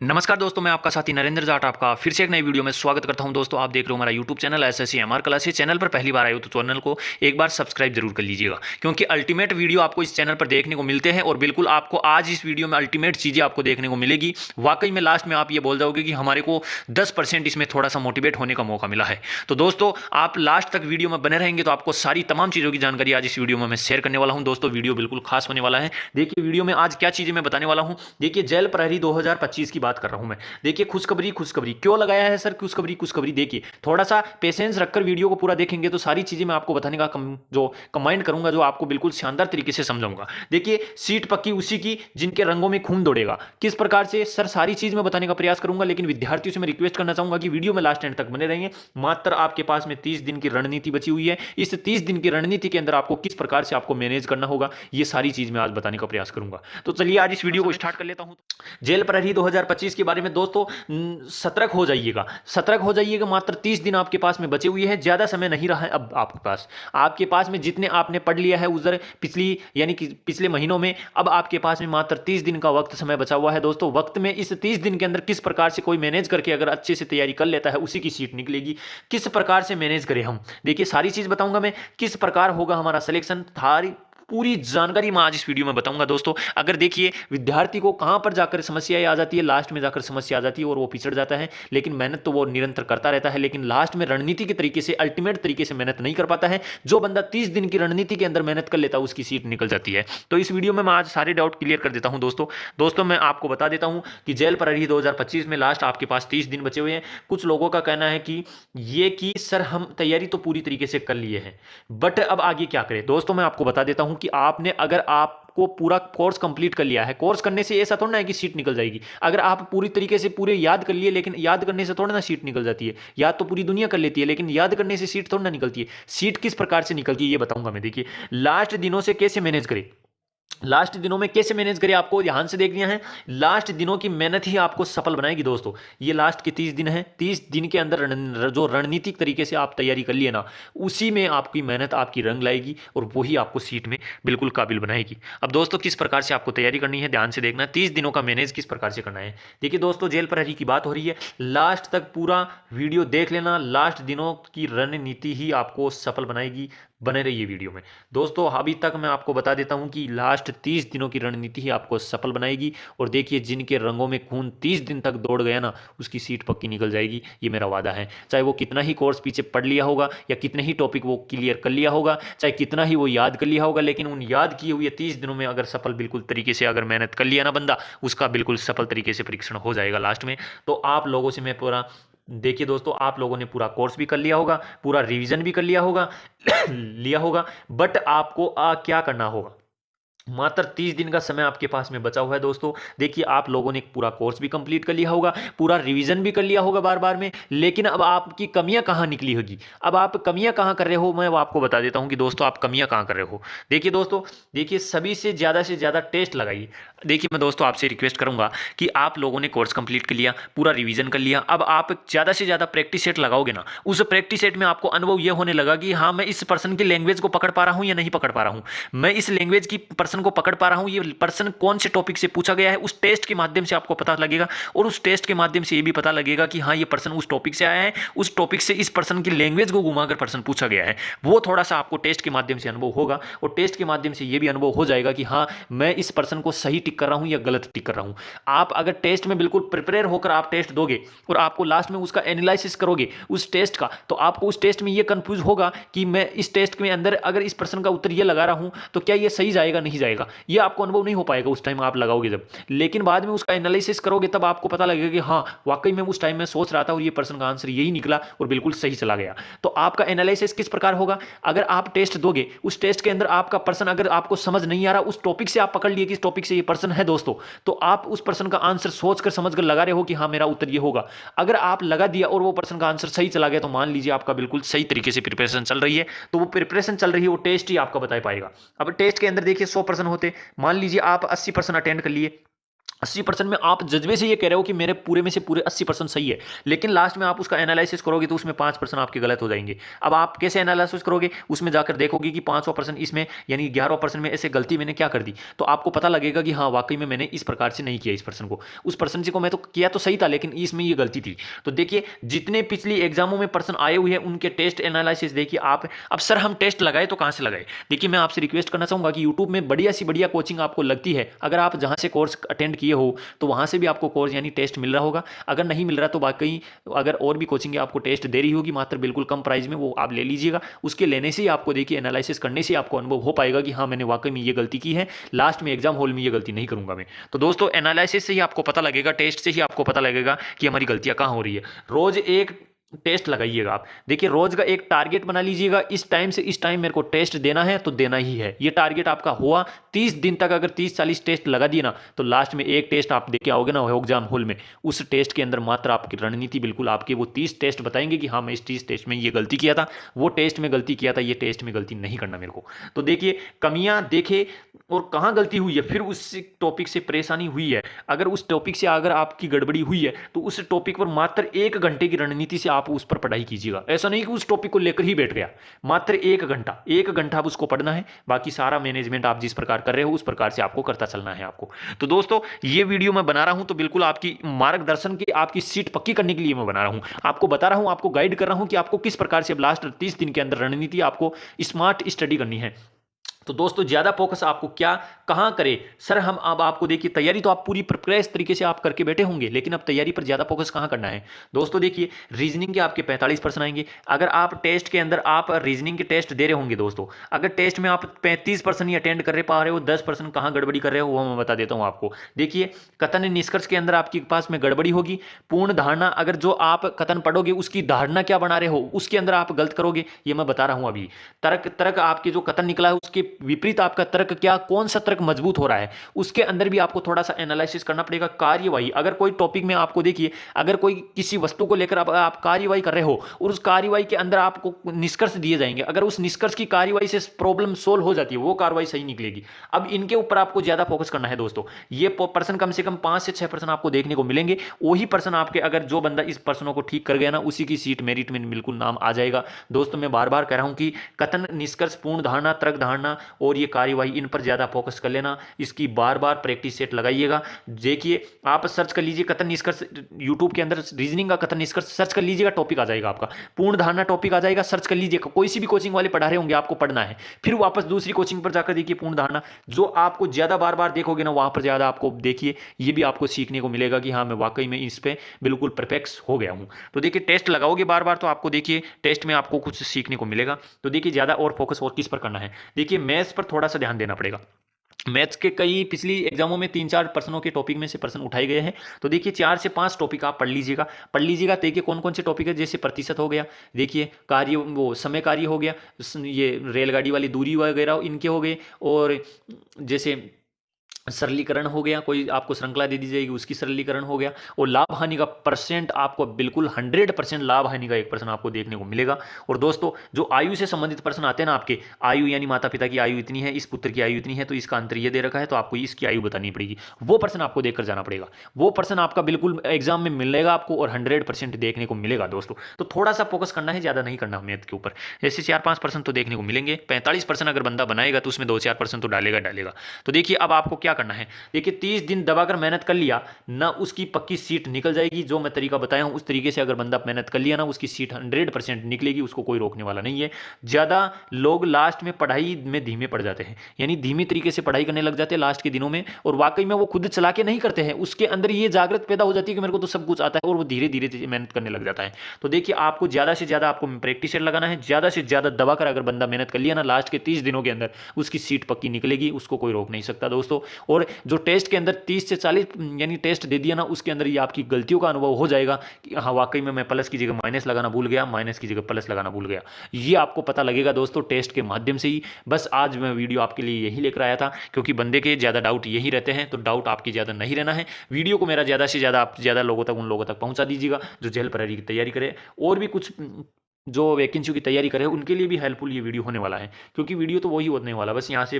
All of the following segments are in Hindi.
नमस्कार दोस्तों, मैं आपका साथी नरेंद्र जाट आपका फिर से एक नई वीडियो में स्वागत करता हूं। दोस्तों, आप देख रहे हो हमारा YouTube channel SSC MR classes. Channel पर पहली बार आए हो तो चैनल को एक बार सब्सक्राइब जरूर कर लीजिएगा, क्योंकि अल्टीमेट वीडियो आपको इस चैनल पर देखने को मिलते हैं और बिल्कुल आपको आज इस वीडियो में अल्टीमेट चीज़ें आपको देखने को मिलेगी। वाकई में लास्ट में आप ये बोल जाओगे कि हमारे को 10% इसमें थोड़ा सा मोटिवेट होने का मौका मिला है। तो दोस्तों, आप लास्ट तक वीडियो में बने रहेंगे तो आपको सारी तमाम चीज़ों की जानकारी आज इस वीडियो में मैं शेयर करने वाला हूँ। दोस्तों, वीडियो बिल्कुल खास होने वाला है। देखिए, वीडियो में आज क्या चीज़ें मैं बताने वाला हूँ। देखिए, जेल प्रहरी 2025 की बात कर रहा हूँ मैं। देखिए, खुशखबरी क्यों लगाया है सर, खुशखबरी। देखिए, थोड़ा सा पेशेंस रखकर वीडियो को पूरा देखेंगे तो सारी चीजें मैं आपको बताने का जो कमांड करूंगा, जो आपको बिल्कुल शानदार तरीके से समझाऊंगा। देखिए, सीट पक्की उसी की जिनके रंगों में खून दौड़ेगा। किस प्रकार से सर, सारी चीज मैं बताने का प्रयास करूंगा, लेकिन विद्यार्थियों से मैं रिक्वेस्ट करना चाहूंगा कि वीडियो में लास्ट एंड तक बने रहेंगे। मात्र आपके पास में 30 दिन की रणनीति बची हुई है। इस 30 दिन की रणनीति के अंदर आपको किस प्रकार से आपको मैनेज करना होगा, ये सारी चीज मैं आज बताने का प्रयास करूंगा। तो चलिए आज इस वीडियो को स्टार्ट कर लेता हूं। जेल प्रहरी 2025 के बारे में दोस्तों, सतर्क हो जाइएगा। मात्र 30 दिन आपके पास में बचे हुए हैं, ज्यादा समय नहीं रहा है अब आपके पास में जितने आपने पढ़ लिया है उधर पिछले महीनों में, अब आपके पास में मात्र 30 दिन का वक्त समय बचा हुआ है। दोस्तों, वक्त में इस 30 दिन के अंदर किस प्रकार से कोई मैनेज करके अगर अच्छे से तैयारी कर लेता है उसी की सीट निकलेगी। किस प्रकार से मैनेज करें हम, देखिए सारी चीज बताऊंगा मैं। किस प्रकार होगा हमारा सिलेक्शन, थारी पूरी जानकारी मैं आज इस वीडियो में बताऊंगा। दोस्तों, अगर देखिए, विद्यार्थी को कहां पर जाकर समस्याएं आ जाती है, लास्ट में जाकर समस्या आ जाती है और वो पिछड़ जाता है। लेकिन मेहनत तो वो निरंतर करता रहता है, लेकिन लास्ट में रणनीति के तरीके से, अल्टीमेट तरीके से मेहनत नहीं कर पाता है। जो बंदा 30 दिन की रणनीति के अंदर मेहनत कर लेता है उसकी सीट निकल जाती है। तो इस वीडियो में मैं आज सारे डाउट क्लियर कर देता हूं। दोस्तों मैं आपको बता देता हूं कि जेल प्रहरी 2025 में लास्ट आपके पास 30 दिन बचे हुए हैं। कुछ लोगों का कहना है कि सर, हम तैयारी तो पूरी तरीके से कर लिए हैं, बट अब आगे क्या करें। दोस्तों, मैं आपको बता देता हूं कि आपने अगर आपको पूरा कोर्स कंप्लीट कर लिया है, कोर्स करने से ऐसा थोड़ा ना है कि सीट निकल जाएगी। अगर आप पूरी तरीके से पूरे याद कर लिए, लेकिन याद करने से थोड़ा ना सीट निकल जाती है। याद तो पूरी दुनिया कर लेती है, लेकिन याद करने से सीट थोड़ा ना निकलती है। सीट किस प्रकार से निकलती है ये बताऊंगा मैं। देखिए, लास्ट दिनों से कैसे मैनेज करें, लास्ट दिनों में कैसे मैनेज करें, आपको ध्यान से देखना है। लास्ट दिनों की मेहनत ही आपको सफल बनाएगी। दोस्तों, ये लास्ट के 30 दिन है। 30 दिन के अंदर जो रणनीतिक तरीके से आप तैयारी कर लिए ना, उसी में आपकी मेहनत आपकी रंग लाएगी और वही आपको सीट में बिल्कुल काबिल बनाएगी। अब दोस्तों, किस प्रकार से आपको तैयारी करनी है, ध्यान से देखना। 30 दिनों का मैनेज किस प्रकार से करना है। देखिए दोस्तों, जेल प्रहरी की बात हो रही है, लास्ट तक पूरा वीडियो देख लेना। लास्ट दिनों की रणनीति ही आपको सफल बनाएगी। बने रहिए वीडियो में। दोस्तों, अभी तक मैं आपको बता देता हूं कि लास्ट 30 दिनों की रणनीति ही आपको सफल बनाएगी। और देखिए, जिनके रंगों में खून 30 दिन तक दौड़ गया ना, उसकी सीट पक्की निकल जाएगी, ये मेरा वादा है। चाहे वो कितना ही कोर्स पीछे पढ़ लिया होगा, या कितने ही टॉपिक वो क्लियर कर लिया होगा, चाहे कितना ही वो याद कर लिया होगा, लेकिन उन याद किए हुए 30 दिनों में अगर सफल बिल्कुल तरीके से अगर मेहनत कर लिया ना बंदा, उसका बिल्कुल सफल तरीके से परीक्षण हो जाएगा लास्ट में। तो आप लोगों से मैं पूरा, देखिए दोस्तों, आप लोगों ने पूरा कोर्स भी कर लिया होगा, पूरा रिवीजन भी कर लिया होगा लिया होगा, बट आपको क्या करना होगा। मात्र 30 दिन का समय आपके पास में बचा हुआ है। दोस्तों, देखिए, आप लोगों ने पूरा कोर्स भी कंप्लीट कर लिया होगा, पूरा रिवीजन भी कर लिया होगा बार बार में, लेकिन अब आपकी कमियां कहां निकली होगी, अब आप कमियां कहां कर रहे हो, मैं वो आपको बता देता हूं कि दोस्तों आप कमियां कहां कर रहे हो। देखिए दोस्तों, देखिए, सभी से ज़्यादा टेस्ट लगाइए। देखिए, मैं दोस्तों आपसे रिक्वेस्ट करूंगा कि आप लोगों ने कोर्स कंप्लीट कर लिया, पूरा रिवीजन कर लिया, अब आप ज़्यादा से ज़्यादा प्रैक्टिस सेट लगाओगे ना, उस प्रैक्टिस सेट में आपको अनुभव यह होने लगा कि हाँ, मैं इस पर्सन की लैंग्वेज को पकड़ पा रहा हूं या नहीं पकड़ पा रहा हूं, मैं इस लैंग्वेज की पर्सन को पकड़ पा रहा हूं, ये पर्सन कौन से टॉपिक से पूछा गया है। उस टेस्ट के माध्यम से आपको पता लगेगा, और उस टेस्ट के माध्यम से ये भी पता लगेगा कि हाँ, ये पर्सन उस टॉपिक से आया है, उस टॉपिक से इस पर्सन की लैंग्वेज को घुमाकर पर्सन पूछा गया है। वो थोड़ा सा आपको टेस्ट के माध्यम से अनुभव होगा, और टेस्ट के माध्यम से ये भी अनुभव हो जाएगा कि हाँ, मैं इस पर्सन को सही टिक कर रहा हूं या गलत टिक कर रहा हूं। आप अगर टेस्ट में बिल्कुल प्रिपेयर होकर आप टेस्ट दोगे और आपको लास्ट में उसका एनालिसिस करोगे उस टेस्ट का, तो आपको उस टेस्ट में ये कंफ्यूज होगा कि मैं इस टेस्ट में अंदर अगर इस पर्सन का उत्तर ये लगा रहा हूं तो क्या ये सही जाएगा, नहीं जाएगा, ये आपको अनुभव नहीं हो पाएगा उस टाइम आप लगाओगे जब। लेकिन बाद में उसका एनालिसिस करोगे तब आपको पता लगेगा कि हाँ, वाकई में उस टाइम में सोच रहा था और ये पर्सन का आंसर यही निकला और बिल्कुल सही चला गया। तो आपका एनालिसिस किस प्रकार होगा, अगर आप टेस्ट दोगे, उस टेस्ट के अंदर आपका पर्सन अगर आपको समझ नहीं आ रहा, उस टॉपिक से आप पकड़ लिए कि इस टॉपिक से ये पर्सन है दोस्तों, तो आप उस पर्सन का आंसर सोचकर समझकर लगा रहे हो कि हाँ, मेरा उत्तर ये होगा। अगर आप लगा दिया और वो पर्सन का आंसर सही चला गया, तो मान लीजिए आपका बिल्कुल सही तरीके से प्रिपरेशन चल रही है। तो वो प्रिपरेशन चल रही है, वो टेस्ट ही आपका बता पाएगा। अब टेस्ट के अंदर देखिए 100% होते, मान लीजिए आप 80% अटेंड कर लिए, 80% में आप जज्बे से ये कह रहे हो कि मेरे पूरे में से पूरे 80% सही है, लेकिन लास्ट में आप उसका एनालिसिस करोगे तो उसमें 5% आपके गलत हो जाएंगे। अब आप कैसे एनालिसिस करोगे, उसमें जाकर देखोगे कि 5% इसमें यानी 11% में ऐसे गलती मैंने क्या कर दी, तो आपको पता लगेगा कि हाँ वाकई में मैंने इस प्रकार से नहीं किया इस पर्सन को, उस पर्सन को मैं तो किया तो सही था लेकिन इसमें ये गलती थी। तो देखिए जितने पिछली एग्जामों में पर्सन आए हुए हैं उनके टेस्ट एनालिसिस देखिए आप। अब सर हम टेस्ट लगाए तो कहाँ से लगाए, देखिए मैं आपसे रिक्वेस्ट करना चाहूंगा कि यूट्यूब में बढ़िया सी बढ़िया कोचिंग आपको लगती है, अगर आप जहाँ से कोर्स अटेंड किए हो तो वहाँ से भी आपको कोर्स यानी टेस्ट मिल रहा होगा। अगर नहीं मिल रहा तो बाकी अगर और भी कोचिंग आपको टेस्ट दे रही होगी मात्र बिल्कुल कम प्राइस में, वो आप ले लीजिएगा। उसके लेने से ही आपको देखिए एनालिसिस करने से आपको अनुभव हो पाएगा कि हाँ मैंने वाकई में ये गलती की है, लास्ट में एग्जाम हॉल में ये गलती नहीं करूंगा मैं। तो दोस्तों एनालिसिस से ही आपको पता लगेगा, टेस्ट से ही आपको पता लगेगा कि हमारी गलतियां कहाँ हो रही है। रोज एक टेस्ट लगाइएगा आप, देखिए रोज का एक टारगेट बना लीजिएगा, इस टाइम से इस टाइम मेरे को टेस्ट देना है तो देना ही है। ये टारगेट आपका हुआ 30 दिन तक, अगर 30-40 टेस्ट लगा दिए ना तो लास्ट में एक टेस्ट आप देके आओगे ना एग्जाम हॉल में, उस टेस्ट के अंदर मात्र आपकी रणनीति बिल्कुल आपके वो 30 टेस्ट बताएंगे कि हाँ मैं इस 30 टेस्ट में ये गलती किया था, वो टेस्ट में गलती किया था, ये टेस्ट में गलती नहीं करना मेरे को। तो देखिए कमियां देखे और कहाँ गलती हुई है, फिर उस टॉपिक से परेशानी हुई है, अगर उस टॉपिक से अगर आपकी गड़बड़ी हुई है तो उस टॉपिक पर मात्र 1 घंटे की रणनीति से आप उस पर पढ़ाई कीजिएगा। ऐसा नहीं कि उस टॉपिक को लेकर ही बैठ गया, मात्र 1 घंटा आप उसको पढ़ना है, बाकी सारा मैनेजमेंट आप जिस प्रकार कर रहे हो उस प्रकार से आपको करता चलना है आपको। तो दोस्तों ये वीडियो मैं बना रहा हूं तो बिल्कुल आपकी मार्गदर्शन की, आपकी सीट पक्की करने के लिए मैं बना रहा हूं, आपको बता रहा हूं, आपको गाइड कर रहा हूं कि आपको किस प्रकार से लास्ट 30 दिन के अंदर रणनीति आपको स्मार्ट स्टडी करनी है। तो दोस्तों ज्यादा फोकस आपको क्या कहां करें, सर हम अब आपको देखिए तैयारी तो आप पूरी प्रिपेयर तरीके से आप करके बैठे होंगे, लेकिन अब तैयारी पर ज्यादा फोकस कहां करना है। दोस्तों देखिए रीजनिंग के आपके 45% आएंगे, अगर आप टेस्ट के अंदर आप रीजनिंग के टेस्ट दे रहे होंगे दोस्तों, अगर टेस्ट में आप 35% ही अटेंड कर पा रहे हो, 10% कहां गड़बड़ी कर रहे हो वो मैं बता देता हूं आपको। देखिए कथन निष्कर्ष के अंदर आपके पास में गड़बड़ी होगी, पूर्ण धारणा अगर जो आप कथन पढ़ोगे उसकी धारणा क्या बना रहे हो उसके अंदर आप गलत करोगे, ये मैं बता रहा हूं अभी। तर्क तर्क आपके जो कथन निकला है उसके विपरीत आपका तर्क क्या, कौन सा तर्क मजबूत हो रहा है, उसके अंदर भी आपको थोड़ा सा एनालिसिस करना पड़ेगा। कार्यवाही अगर कोई टॉपिक में आपको देखिए अगर कोई किसी वस्तु को लेकर आप कार्यवाही कर रहे हो और उस कार्यवाही के अंदर आपको निष्कर्ष दिए जाएंगे, अगर उस निष्कर्ष की कार्यवाही से प्रॉब्लम सोल्व हो जाती है वो कार्यवाही सही निकलेगी। अब इनके ऊपर आपको ज्यादा फोकस करना है दोस्तों। ये पर्सन कम से कम 5 से 6% आपको देखने को मिलेंगे, वही पर्सन आपके अगर जो बंदा इस पर्सनों को ठीक कर गया ना उसी की सीट मेरिट में बिल्कुल नाम आ जाएगा। दोस्तों मैं बार बार कह रहा हूं कि कथन निष्कर्ष पूर्ण धारणा तर्क धारणा और ये कार्यवाही इन पर ज्यादा फोकस कर लेना, इसकी बार बार प्रैक्टिस सेट लगाइएगा। देखिए आप सर्च कर लीजिए कथन निष्कर्ष यूट्यूब के अंदर, रीजनिंग का कथन निष्कर्ष सर्च कर लीजिएगा, टॉपिक आ जाएगा आपका, पूर्ण धारणा टॉपिक आ जाएगा, सर्च कर लीजिएगा। कोई सी भी कोचिंग वाले पढ़ा रहे होंगे आपको पढ़ना है, फिर वापस दूसरी कोचिंग पर जाकर देखिए पूर्ण धारणा, जो आपको ज्यादा बार बार देखोगे ना वहां पर ज्यादा आपको देखिए ये भी आपको सीखने को मिलेगा कि हाँ मैं वाकई में इस पे बिल्कुल परफेक्ट हो गया हूं। तो देखिए टेस्ट लगाओगे बार बार तो आपको देखिए टेस्ट में आपको कुछ सीखने को मिलेगा। तो देखिए ज्यादा और फोकस और किस पर करना है, देखिए मैथ्स पर थोड़ा सा ध्यान देना पड़ेगा। मैथ्स के कई पिछली एग्जामों में 3-4 पर्सनों के टॉपिक में से पर्सन उठाए गए हैं, तो देखिए 4 से 5 टॉपिक आप पढ़ लीजिएगा। देखिए कौन कौन से टॉपिक है, जैसे प्रतिशत हो गया, देखिए कार्य वो समय कार्य हो गया, ये रेलगाड़ी वाली दूरी वगैरह इनके हो गए, और जैसे सरलीकरण हो गया, कोई आपको श्रृंखला दे दी जाएगी उसकी सरलीकरण हो गया, और लाभ हानि का परसेंट आपको बिल्कुल 100% लाभ हानि का 1% आपको देखने को मिलेगा। और दोस्तों जो आयु से संबंधित प्रश्न आते हैं ना आपके, आयु यानी माता पिता की आयु इतनी है, इस पुत्र की आयु इतनी है, तो इसका अंतर ये दे रखा है तो आपको इसकी आयु बतानी पड़ेगी, वो पर्सन आपको देखकर जाना पड़ेगा, वो पर्सन आपका बिल्कुल एग्जाम में मिलेगा आपको और 100% देखने को मिलेगा दोस्तों। तो थोड़ा सा फोकस करना है, ज्यादा नहीं करना मैथ के ऊपर, जैसे 4-5% तो देखने को मिलेंगे, 45% अगर बंदा बनाएगा तो उसमें 2-4% तो डालेगा। तो देखिए अब आपको क्या करना है, देखिए 30 दिन दबाकर मेहनत कर लिया ना उसकी पक्की सीट निकल जाएगी। जो मैं तरीका बताया हूं उस तरीके से अगर बंदा मेहनत कर लिया ना उसकी सीट 100% निकलेगी, उसको कोई रोकने वाला नहीं है। ज्यादा लोग लास्ट में पढ़ाई में धीमे पड़ जाते हैं, यानी धीमी तरीके से पढ़ाई करने लग जाते हैं लास्ट के दिनों में, और वाकई में वो खुद चला के नहीं करते हैं, उसके अंदर ये जागृत पैदा हो जाती है कि मेरे को तो सब कुछ आता है, और वो धीरे धीरे मेहनत करने लग जाता है। तो देखिए आपको ज्यादा से ज्यादा आपको प्रैक्टिस लगाना है, ज्यादा से ज्यादा दबाकर अगर बंदा मेहनत कर लिया ना लास्ट के 30 दिनों के अंदर उसकी सीट पक्की निकलेगी, उसको कोई रोक नहीं सकता दोस्तों। और जो टेस्ट के अंदर 30 से 40 यानी टेस्ट दे दिया ना उसके अंदर ये आपकी गलतियों का अनुभव हो जाएगा कि हाँ वाकई में मैं प्लस की जगह माइनस लगाना भूल गया, माइनस की जगह प्लस लगाना भूल गया, ये आपको पता लगेगा दोस्तों टेस्ट के माध्यम से ही। बस आज मैं वीडियो आपके लिए यही लेकर आया था, क्योंकि बंदे के ज़्यादा डाउट यही रहते हैं, तो डाउट आपकी ज़्यादा नहीं रहना है। वीडियो को मेरा ज़्यादा से ज़्यादा आप ज़्यादा लोगों तक उन लोगों तक पहुँचा दीजिएगा जो जेल प्रहरी की तैयारी करे। और भी कुछ जो वैकेंसी की तैयारी करे उनके लिए भी हेल्पफुल ये वीडियो होने वाला है, क्योंकि वीडियो तो वही होने वाला है, बस यहाँ से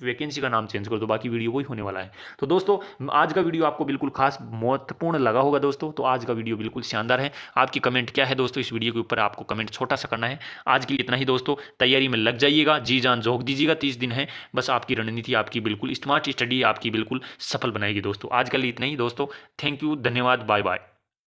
वैकेंसी का नाम चेंज कर दो, बाकी वीडियो वही होने वाला है। तो दोस्तों आज का वीडियो आपको बिल्कुल खास महत्वपूर्ण लगा होगा दोस्तों, तो आज का वीडियो बिल्कुल शानदार है। आपकी कमेंट क्या है दोस्तों, इस वीडियो के ऊपर आपको कमेंट छोटा सा करना है। आज के लिए इतना ही दोस्तों, तैयारी में लग जाइएगा, जी जान झोंक दीजिएगा, 30 दिन है बस, आपकी रणनीति आपकी बिल्कुल स्मार्ट स्टडी आपकी बिल्कुल सफल बनाएगी दोस्तों। आज के लिए इतना ही दोस्तों, थैंक यू, धन्यवाद, बाय बाय।